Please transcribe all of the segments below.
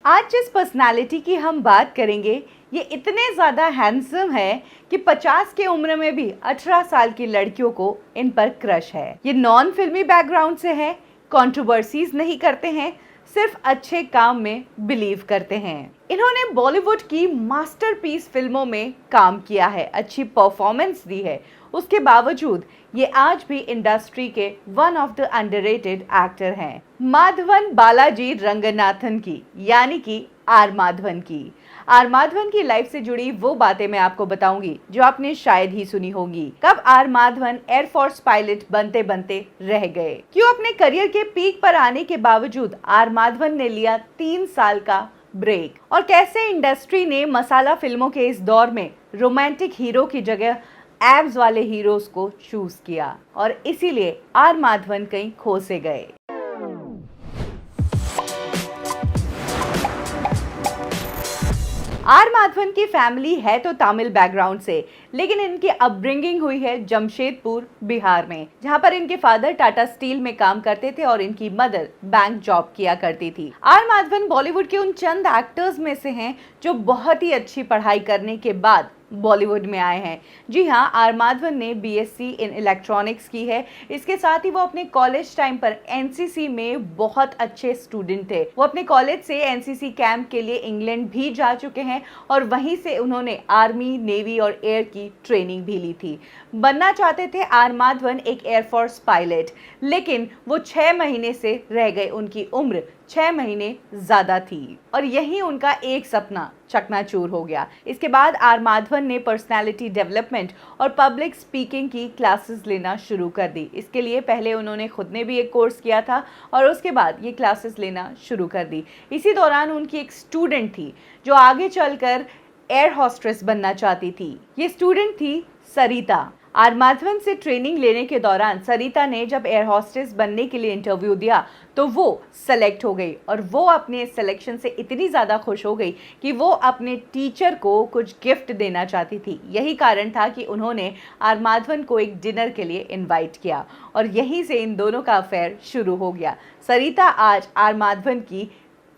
आज जिस पर्सनालिटी की हम बात करेंगे ये इतने ज़्यादा हैंडसम है कि 50 की उम्र में भी 18 साल की लड़कियों को इन पर क्रश है। ये नॉन फिल्मी बैकग्राउंड से है, कंट्रोवर्सीज नहीं करते हैं, सिर्फ अच्छे काम में बिलीव करते हैं। इन्होंने बॉलीवुड की मास्टरपीस फिल्मों में काम किया है, अच्छी परफॉर्मेंस दी है। उसके बावजूद ये आज भी इंडस्ट्री के one of the underrated actor हैं। माधवन बालाजी रंगनाथन की, यानी कि आर माधवन की। आर माधवन की लाइफ से जुड़ी वो बातें मैं आपको बताऊंगी जो आपने शायद ही सुनी होगी। कब आर माधवन एयरफोर्स पायलट बनते बनते रह गए, क्यों अपने करियर के पीक पर आने के बावजूद आर माधवन ने लिया 3 साल का ब्रेक, और कैसे इंडस्ट्री ने मसाला फिल्मों के इस दौर में रोमांटिक हीरो की जगह एब्स वाले हीरोज को चूज किया, और इसीलिए आर माधवन कहीं खो से गए। आर माधवन की फैमिली है तो तमिल बैकग्राउंड से, लेकिन इनकी अपब्रिंगिंग हुई है जमशेदपुर बिहार में, जहां पर इनके फादर टाटा स्टील में काम करते थे और इनकी मदर बैंक जॉब किया करती थी। आर माधवन बॉलीवुड के उन चंद एक्टर्स में से हैं जो बहुत ही अच्छी पढ़ाई करने के बाद बॉलीवुड में आए हैं। जी हाँ, आर माधवन ने बीएससी इन इलेक्ट्रॉनिक्स की है। इसके साथ ही वो अपने कॉलेज टाइम पर एनसीसी में बहुत अच्छे स्टूडेंट थे। वो अपने कॉलेज से एनसीसी कैंप के लिए इंग्लैंड भी जा चुके हैं और वहीं से उन्होंने आर्मी, नेवी और एयर की ट्रेनिंग भी ली थी। बनना चाहते थे आर माधवन एक एयरफोर्स पायलट, लेकिन वो 6 महीने से रह गए। उनकी उम्र 6 महीने ज्यादा थी और यही उनका एक सपना चकनाचूर हो गया। इसके बाद आर माधवन ने पर्सनालिटी डेवलपमेंट और पब्लिक स्पीकिंग की क्लासेस लेना शुरू कर दी। इसके लिए पहले उन्होंने खुद ने भी एक कोर्स किया था और उसके बाद ये क्लासेस लेना शुरू कर दी। इसी दौरान उनकी एक स्टूडेंट थी जो आगे चलकर एयर होस्टेस बनना चाहती थी। ये स्टूडेंट थी सरिता। आर माधवन से ट्रेनिंग लेने के दौरान सरिता ने जब एयर होस्टेस बनने के लिए इंटरव्यू दिया तो वो सेलेक्ट हो गई, और वो अपने सिलेक्शन से इतनी ज़्यादा खुश हो गई कि वो अपने टीचर को कुछ गिफ्ट देना चाहती थी। यही कारण था कि उन्होंने आर माधवन को एक डिनर के लिए इनवाइट किया और यहीं से इन दोनों का अफेयर शुरू हो गया। सरिता आज आर माधवन की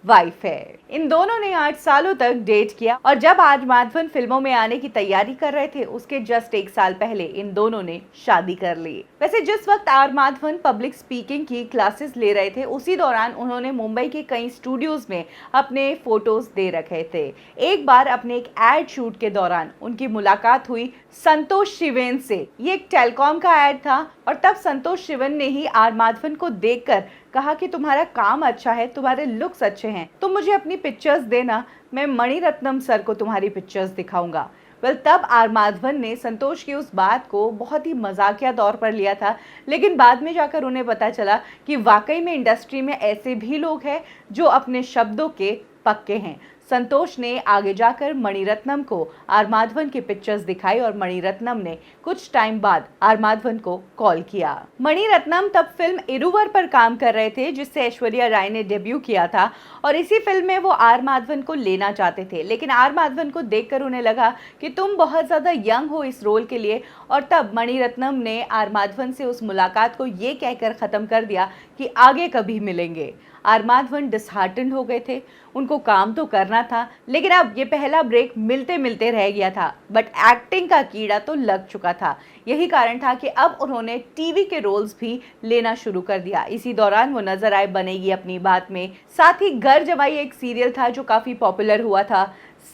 वाइफ है। इन दोनों ने 8 सालों तक डेट किया और जब आर माधवन फिल्मों में आने की तैयारी कर रहे थे उसके जस्ट 1 साल पहले इन दोनों ने शादी कर ली। वैसे जिस वक्त आर माधवन पब्लिक स्पीकिंग की क्लासेस ले रहे थे उसी दौरान उन्होंने मुंबई के कई स्टूडियोज में अपने फोटोज दे रखे थे। एक बार अपने एक एड शूट के दौरान उनकी मुलाकात हुई संतोष शिवेन से। ये एक टेलीकॉम का एड था और तब संतोष शिवेन ने ही आर माधवन को देखकर कहा कि तुम्हारा काम अच्छा है, तुम्हारे लुक्स अच्छे हैं, तुम मुझे अपनी पिक्चर्स देना, मैं मणिरत्नम सर को तुम्हारी पिक्चर्स दिखाऊंगा। तब आर माधवन ने संतोष की उस बात को बहुत ही मजाकिया तौर पर लिया था, लेकिन बाद में जाकर उन्हें पता चला कि वाकई में इंडस्ट्री में ऐसे भी लोग हैं जो अपने शब्दों के पक्के हैं। संतोष ने आगे जाकर मणिरत्नम को आर माधवन की पिक्चर्स दिखाई और मणिरत्नम ने कुछ टाइम बाद आर माधवन को कॉल किया। मणिरत्नम तब फिल्म इरुवर पर काम कर रहे थे जिससे ऐश्वर्या राय ने डेब्यू किया था और इसी फिल्म में वो आर माधवन को लेना चाहते थे, लेकिन आर माधवन को देखकर उन्हें लगा कि तुम बहुत ज़्यादा यंग हो इस रोल के लिए, और तब मणिरत्नम ने आर माधवन से उस मुलाकात को ये कहकर ख़त्म कर दिया कि आगे कभी मिलेंगे। आर माधवन डिसहार्टन्ड हो गए थे, उनको काम तो करना था लेकिन अब ये पहला ब्रेक मिलते मिलते रह गया था, बट एक्टिंग का कीड़ा तो लग चुका था। यही कारण था कि अब उन्होंने टीवी के रोल्स भी लेना शुरू कर दिया। इसी दौरान वो नजर आए बनेगी अपनी बात में, साथ ही घर जमाई एक सीरियल था जो काफ़ी पॉपुलर हुआ था,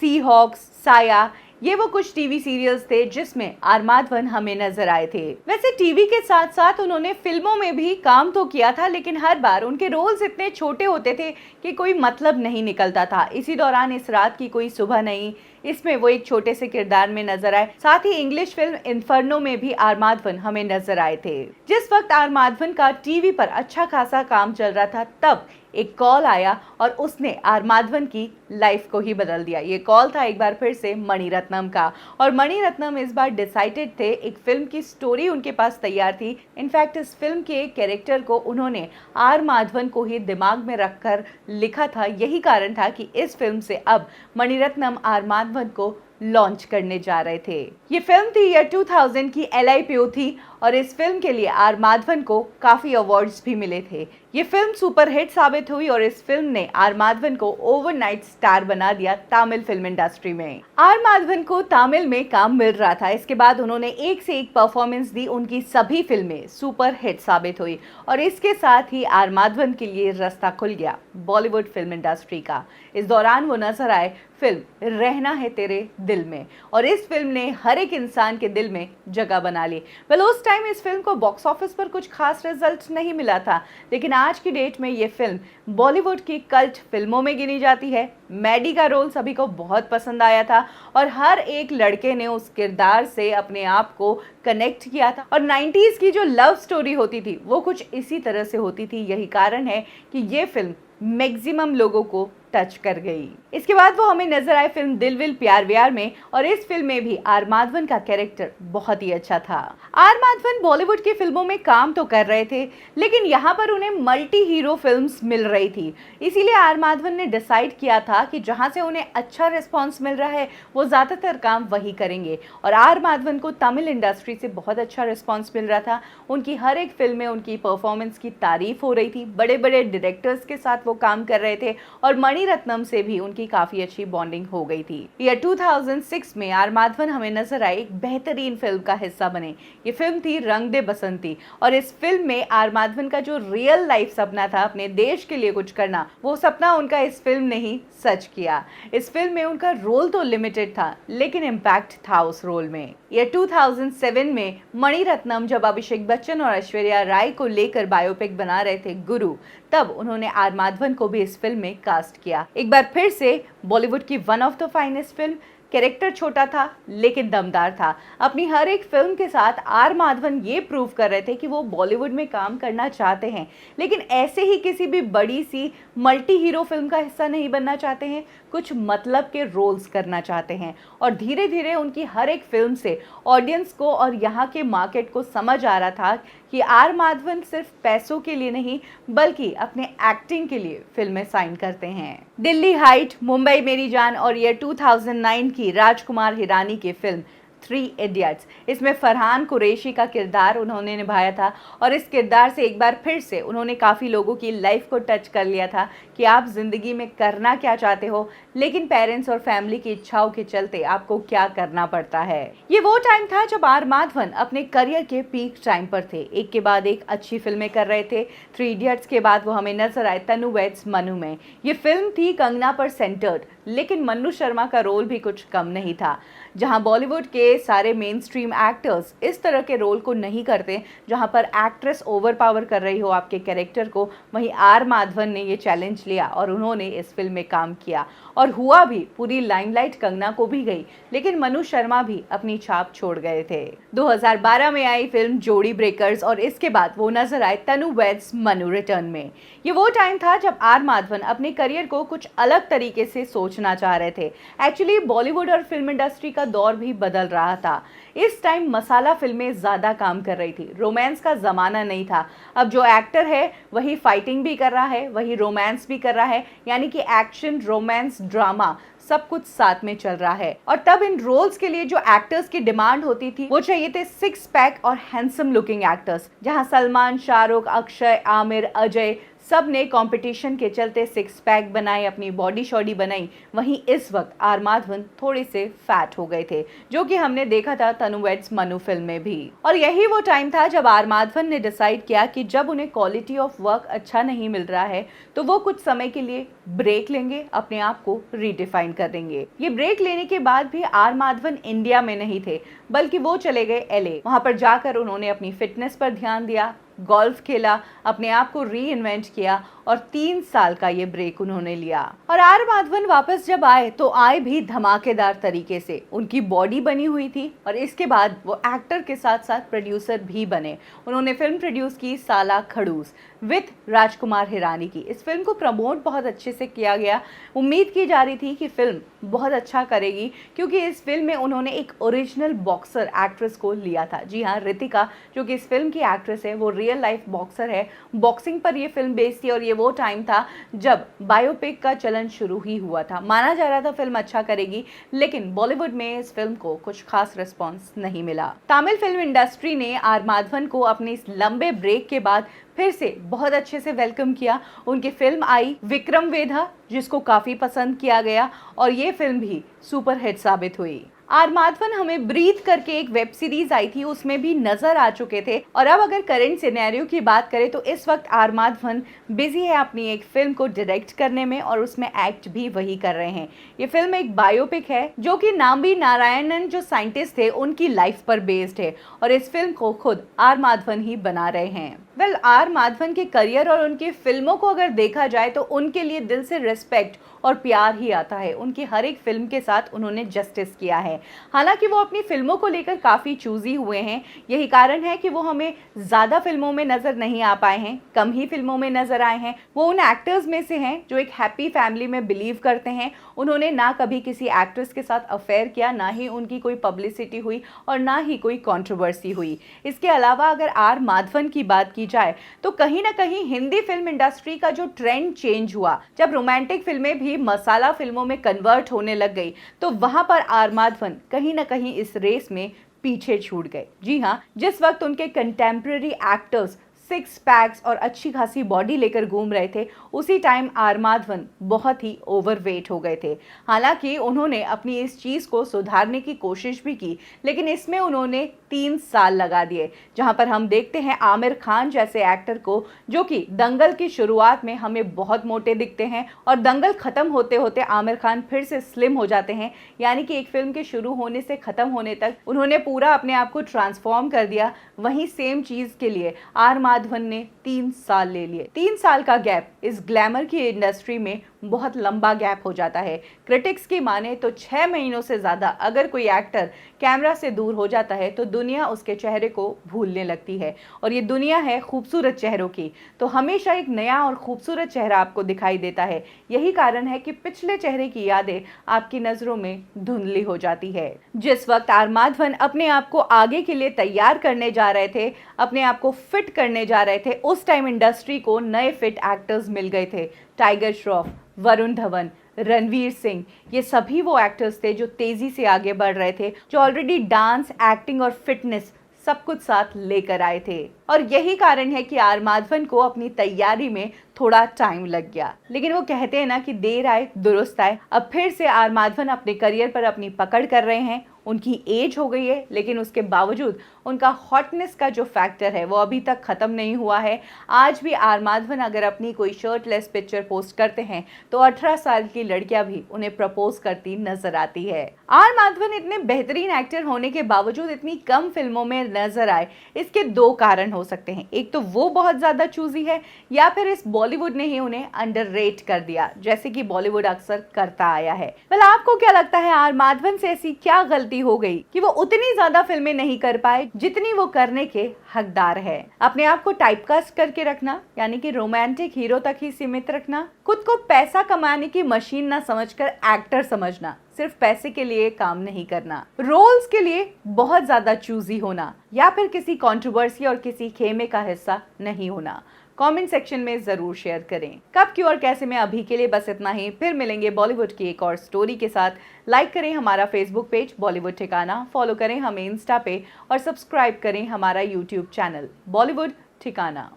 सी हॉक्स, साया, ये वो कुछ टीवी सीरियल्स थे जिसमें आर माधवन हमें नजर आए थे। वैसे टीवी के साथ साथ उन्होंने फिल्मों में भी काम तो किया था, लेकिन हर बार उनके रोल्स इतने छोटे होते थे कि कोई मतलब नहीं निकलता था। इसी दौरान इस रात की कोई सुबह नहीं, इसमें वो एक छोटे से किरदार में नजर आए। साथ ही इंग्लिश फिल्म इन्फर्नो में भी आर माधवन हमें नजर आए थे। जिस वक्त आर माधवन का टीवी पर अच्छा खासा काम चल रहा था तब एक कॉल आया और उसने आर माधवन की लाइफ को ही बदल दिया। ये कॉल था एक बार फिर से मणिरत्नम का, और मणिरत्नम इस बार डिसाइडेड थे, एक फिल्म की स्टोरी उनके पास तैयार थी। इनफैक्ट इस फिल्म के कैरेक्टर को उन्होंने आर माधवन को ही दिमाग में रखकर लिखा था। यही कारण था कि इस फिल्म से अब मणिरत्नम आर माधवन को लॉन्च करने जा रहे थे। ये फिल्म थी ईयर 2000 की LIPO थी और इस फिल्म के लिए आर माधवन को काफी अवार्ड्स भी मिले थे। ये फिल्म सुपर हिट साबित हुई और इस फिल्म ने आर माधवन को ओवरनाइट स्टार बना दिया तमिल फिल्म इंडस्ट्री में। आर माधवन को तमिल में काम मिल रहा था, इसके बाद उन्होंने एक से एक परफॉर्मेंस दी, उनकी सभी फिल्में सुपर हिट साबित हुई और इसके साथ ही आर माधवन के लिए रास्ता खुल गया बॉलीवुड फिल्म इंडस्ट्री का। इस दौरान वो नजर आए फिल्म रहना है तेरे दिल में और इस फिल्म ने हर एक इंसान के दिल में जगह बना ली। उस टाइम इस फिल्म को बॉक्स ऑफिस पर कुछ खास रिजल्ट नहीं मिला था, लेकिन आज की डेट में ये फिल्म बॉलीवुड की कल्ट फिल्मों में गिनी जाती है। मैडी का रोल सभी को बहुत पसंद आया था और हर एक लड़के ने उस किरदार से अपने आप को कनेक्ट किया था और 90s की जो लव स्टोरी होती थी वो कुछ इसी तरह से होती थी। यही कारण है कि ये फिल्म मैक्सिमम लोगों को टच कर गई। इसके बाद वो हमें नजर आए फिल्म दिल विल प्यार व्यार में और इस फिल्म में भी आर माधवन का कैरेक्टर बहुत ही अच्छा था। आर माधवन बॉलीवुड की फिल्मों में काम तो कर रहे थे, लेकिन यहाँ पर उन्हें मल्टी हीरो फिल्म्स मिल रही थी, इसीलिए आर माधवन ने डिसाइड किया था कि जहाँ से उन्हें अच्छा रिस्पॉन्स मिल रहा है वो ज्यादातर काम वही करेंगे। और आर माधवन को तमिल इंडस्ट्री से बहुत अच्छा रिस्पॉन्स मिल रहा था, उनकी हर एक फिल्म में उनकी परफॉर्मेंस की तारीफ हो रही थी, बड़े बड़े डायरेक्टर्स के साथ वो काम कर रहे थे और मणिरत्नम से भी उनकी काफी अच्छी बॉन्डिंग हो गई थी। ईयर 2006 में आर माधवन हमें नजर आए एक बेहतरीन फिल्म का हिस्सा बने। ये फिल्म थी रंग दे बसंती और इस फिल्म में आर माधवन का जो रियल लाइफ सपना था अपने देश के लिए कुछ करना, वो सपना उनका इस फिल्म ने ही सच किया। इस फिल्म में उनका रोल तो लिमिटेड था, लेकिन इम्पैक्ट था उस रोल में। ईयर 2007 में मणिरत्नम जब अभिषेक बच्चन और ऐश्वर्या राय को लेकर बायोपिक बना रहे थे गुरु, तब उन्होंने आर माधवन को भी इस फिल्म में कास्ट किया। एक बार फिर से बॉलीवुड की one of the finest film. Character छोटा था लेकिन दमदार था। अपनी हर एक फिल्म के साथ आर माधवन ये प्रूव कर रहे थे कि वो बॉलीवुड में काम करना चाहते हैं, लेकिन ऐसे ही किसी भी बड़ी सी मल्टी हीरो फिल्म का हिस्सा नहीं बनना चाहते हैं, कुछ मतलब के रोल्स करना चाहते हैं। और धीरे धीरे उनकी हर एक फिल्म से ऑडियंस को और यहाँ के मार्केट को समझ आ रहा था कि आर माधवन सिर्फ पैसों के लिए नहीं बल्कि अपने एक्टिंग के लिए फिल्में साइन करते हैं। दिल्ली हाइट, मुंबई मेरी जान और ईयर 2009 की राजकुमार हिरानी की फिल्म 3 इडियट्स, इसमें फरहान कुरैशी का किरदार उन्होंने निभाया था और इस किरदार से एक बार फिर से उन्होंने काफ़ी लोगों की लाइफ को टच कर लिया था कि आप ज़िंदगी में करना क्या चाहते हो, लेकिन पेरेंट्स और फैमिली की इच्छाओं के चलते आपको क्या करना पड़ता है। ये वो टाइम था जब आर माधवन अपने करियर के पीक टाइम पर थे, एक के बाद एक अच्छी फिल्में कर रहे थे। 3 इडियट्स के बाद वो हमें नजर आए तनु वेड्स मनु में। ये फिल्म थी कंगना पर सेंटर्ड, लेकिन मन्नू शर्मा का रोल भी कुछ कम नहीं था। जहां बॉलीवुड के सारे मेन स्ट्रीम एक्टर्स इस तरह के रोल को नहीं करते, जहां पर एक्ट्रेस ओवर पावर कर रही हो आपके कैरेक्टर को, वहीं आर माधवन ने ये चैलेंज लिया और उन्होंने इस फिल्म में काम किया और हुआ भी। पूरी लाइमलाइट कंगना को भी गई, लेकिन मनु शर्मा भी अपनी छाप छोड़ गए थे। 2012 में आई फिल्म जोड़ी ब्रेकर्स और इसके बाद वो नजर आए तनु वेड्स मनु रिटर्न में। ये वो टाइम था जब आर माधवन अपने करियर को कुछ अलग तरीके से सोचना चाह रहे थे। एक्चुअली बॉलीवुड और फिल्म इंडस्ट्री का दौर भी बदल रहा था। इस टाइम मसाला फिल्में ज्यादा काम कर रही थी, रोमांस का जमाना नहीं था। अब जो एक्टर है वही फाइटिंग भी कर रहा है, वही रोमांस भी कर रहा है, यानी कि एक्शन, रोमांस, ड्रामा सब कुछ साथ में चल रहा है। और तब इन रोल्स के लिए जो एक्टर्स की डिमांड होती थी वो चाहिए थे 6 पैक और हैंडसम लुकिंग एक्टर्स। जहां सलमान, शाहरुख, अक्षय, आमिर, अजय सब ने कंपटीशन के चलते 6 पैक बनाए, अपनी बॉडी शॉडी बनाई, वहीं इस वक्त आर माधवन थोड़े से फैट हो गए थे, जो कि हमने देखा था तनु वेड्स मनु फिल्म में भी। और यही वो टाइम था जब आर माधवन ने डिसाइड किया कि जब उन्हें क्वालिटी ऑफ वर्क अच्छा नहीं मिल रहा है तो वो कुछ समय के लिए ब्रेक लेंगे, अपने आप को रीडिफाइन कर देंगे। ये ब्रेक लेने के बाद भी आर माधवन इंडिया में नहीं थे, बल्कि वो चले गए LA। वहां पर जाकर उन्होंने अपनी फिटनेस पर ध्यान दिया, गोल्फ खेला, अपने आप को री इन्वेंट किया और 3 साल का ये ब्रेक उन्होंने लिया। और आर माधवन वापस जब आए तो आए भी धमाकेदार तरीके से। उनकी बॉडी बनी हुई थी और इसके बाद वो एक्टर के साथ साथ प्रोड्यूसर भी बने। उन्होंने फिल्म प्रोड्यूस की साला खड़ूस, विथ राजकुमार हिरानी की। इस फिल्म को प्रमोट बहुत अच्छे से किया गया। उम्मीद की जा रही थी कि फिल्म बहुत अच्छा करेगी, क्योंकि इस फिल्म में उन्होंने एक ओरिजिनल बॉक्सर एक्ट्रेस को लिया था। जी हाँ, रितिका जो कि इस फिल्म की एक्ट्रेस है, वो रियल लाइफ बॉक्सर है। बॉक्सिंग पर ये फिल्म बेस्ड थी और ये वो टाइम था जब बायोपिक का चलन शुरू ही हुआ था। माना जा रहा था फिल्म अच्छा करेगी, लेकिन बॉलीवुड में इस फिल्म को कुछ खास रिस्पॉन्स नहीं मिला। तमिल फिल्म इंडस्ट्री ने आर माधवन को अपने इस लंबे ब्रेक के बाद फिर से बहुत अच्छे से वेलकम किया। उनकी फिल्म आई विक्रम वेधा, जिसको काफी पसंद किया गया और ये फिल्म भी सुपर हिट साबित हुई। आर माधवन हमें ब्रीथ करके एक वेब सीरीज आई थी, उसमें भी नजर आ चुके थे। और अब अगर करंट सिनेरियो की बात करें तो इस वक्त आर माधवन बिजी है अपनी एक फिल्म को डायरेक्ट करने में और उसमें एक्ट भी वही कर रहे हैं। ये फिल्म एक बायोपिक है जो कि नाम्बी नारायणन जो साइंटिस्ट थे उनकी लाइफ पर बेस्ड है और इस फिल्म को खुद आर माधवन ही बना रहे हैं। आर माधवन के करियर और उनकी फिल्मों को अगर देखा जाए तो उनके लिए दिल से रिस्पेक्ट और प्यार ही आता है। उनकी हर एक फिल्म के साथ उन्होंने जस्टिस किया है। हालांकि वो अपनी फिल्मों को लेकर काफ़ी चूजी हुए हैं, यही कारण है कि वो हमें ज़्यादा फिल्मों में नज़र नहीं आ पाए हैं, कम ही फिल्मों में नज़र आए हैं। वो उन एक्टर्स में से हैं जो एक हैप्पी फैमिली में बिलीव करते हैं। उन्होंने ना कभी किसी एक्ट्रेस के साथ अफेयर किया, ना ही उनकी कोई पब्लिसिटी हुई और ना ही कोई कंट्रोवर्सी हुई। इसके अलावा अगर आर माधवन की बात की जाए तो कहीं ना कहीं हिंदी फिल्म इंडस्ट्री का जो ट्रेंड चेंज हुआ, जब रोमांटिक फिल्में भी मसाला फिल्मों में कन्वर्ट होने लग गई, तो वहां पर आर माधवन कहीं ना कहीं इस रेस में पीछे छूट गए। जी हाँ, जिस वक्त उनके कंटेम्प्रेरी एक्टर्स सिक्स पैक्स और अच्छी खासी बॉडी लेकर घूम रहे थे, उसी टाइम आर माधवन बहुत ही ओवरवेट हो गए थे। हालांकि उन्होंने अपनी इस चीज़ को सुधारने की कोशिश भी की, लेकिन इसमें उन्होंने 3 साल लगा दिए। जहां पर हम देखते हैं आमिर खान जैसे एक्टर को, जो कि दंगल की शुरुआत में हमें बहुत मोटे दिखते हैं और दंगल खत्म होते होते आमिर खान फिर से स्लिम हो जाते हैं। यानी कि एक फिल्म के शुरू होने से खत्म होने तक उन्होंने पूरा अपने आप को ट्रांसफॉर्म कर दिया। वहीं सेम चीज़ के लिए आर माधवन ने 3 साल ले लिए। 3 साल का गैप इस ग्लैमर की इंडस्ट्री में बहुत लंबा गैप हो जाता है। क्रिटिक्स की माने तो 6 महीनों से ज़्यादा अगर कोई एक्टर कैमरा से दूर हो जाता है तो दुनिया उसके चेहरे को भूलने लगती है, और ये दुनिया है खूबसूरत चेहरों की, तो हमेशा एक नया और खूबसूरत चेहरा आपको दिखाई देता है। यही कारण है कि पिछले चेहरे की यादें आपकी नज़रों में धुंधली हो जाती है। जिस वक्त आर माधवन अपने आप को आगे के लिए तैयार करने जा रहे थे, अपने आप को फिट करने जा रहे थे, उस टाइम इंडस्ट्री को नए फिट एक्टर्स मिल गए थे। टाइगर श्रॉफ, वरुण धवन, रणवीर सिंह, ये सभी वो एक्टर्स थे जो तेजी से आगे बढ़ रहे थे, जो ऑलरेडी डांस, एक्टिंग और फिटनेस सब कुछ साथ लेकर आए थे। और यही कारण है कि आर माधवन को अपनी तैयारी में थोड़ा टाइम लग गया। लेकिन वो कहते हैं ना कि देर आए दुरुस्त आए। अब फिर से आर माधवन अपने करियर पर अपनी पकड़ कर रहे हैं। उनकी एज हो गई है, लेकिन उसके बावजूद उनका हॉटनेस का जो फैक्टर है वो अभी तक ख़त्म नहीं हुआ है। आज भी आर माधवन अगर अपनी कोई शर्टलेस पिक्चर पोस्ट करते हैं तो 18 साल की लड़कियां भी उन्हें प्रपोज करती नजर आती है। आर माधवन इतने बेहतरीन एक्टर होने के बावजूद इतनी कम फिल्मों में नजर आए, इसके 2 कारण हो सकते हैं। एक तो वो बहुत ज़्यादा चूजी है, या फिर इस बॉलीवुड ने ही उन्हें अंडररेट कर दिया, जैसे कि बॉलीवुड अक्सर करता आया है। आपको क्या लगता है, आर माधवन से ऐसी क्या गलती हो गई कि वो उतनी ज्यादा फिल्में नहीं कर पाए जितनी वो करने के हकदार है? अपने आप को टाइपकास्ट करके रखना, यानी कि रोमांटिक हीरो तक ही सीमित रखना, खुद को पैसा कमाने की मशीन ना समझकर एक्टर समझना, सिर्फ पैसे के लिए काम नहीं करना, रोल्स के लिए बहुत ज्यादा चूजी होना, या फिर किसी कंट्रोवर्सी और किसी खेमे का हिस्सा नहीं होना। कमेंट सेक्शन में जरूर शेयर करें। कब, क्यों और कैसे में अभी के लिए बस इतना ही। फिर मिलेंगे बॉलीवुड की एक और स्टोरी के साथ। लाइक करें हमारा फेसबुक पेज बॉलीवुड ठिकाना, फॉलो करें हमें इंस्टा पे और सब्सक्राइब करें हमारा यूट्यूब चैनल बॉलीवुड ठिकाना।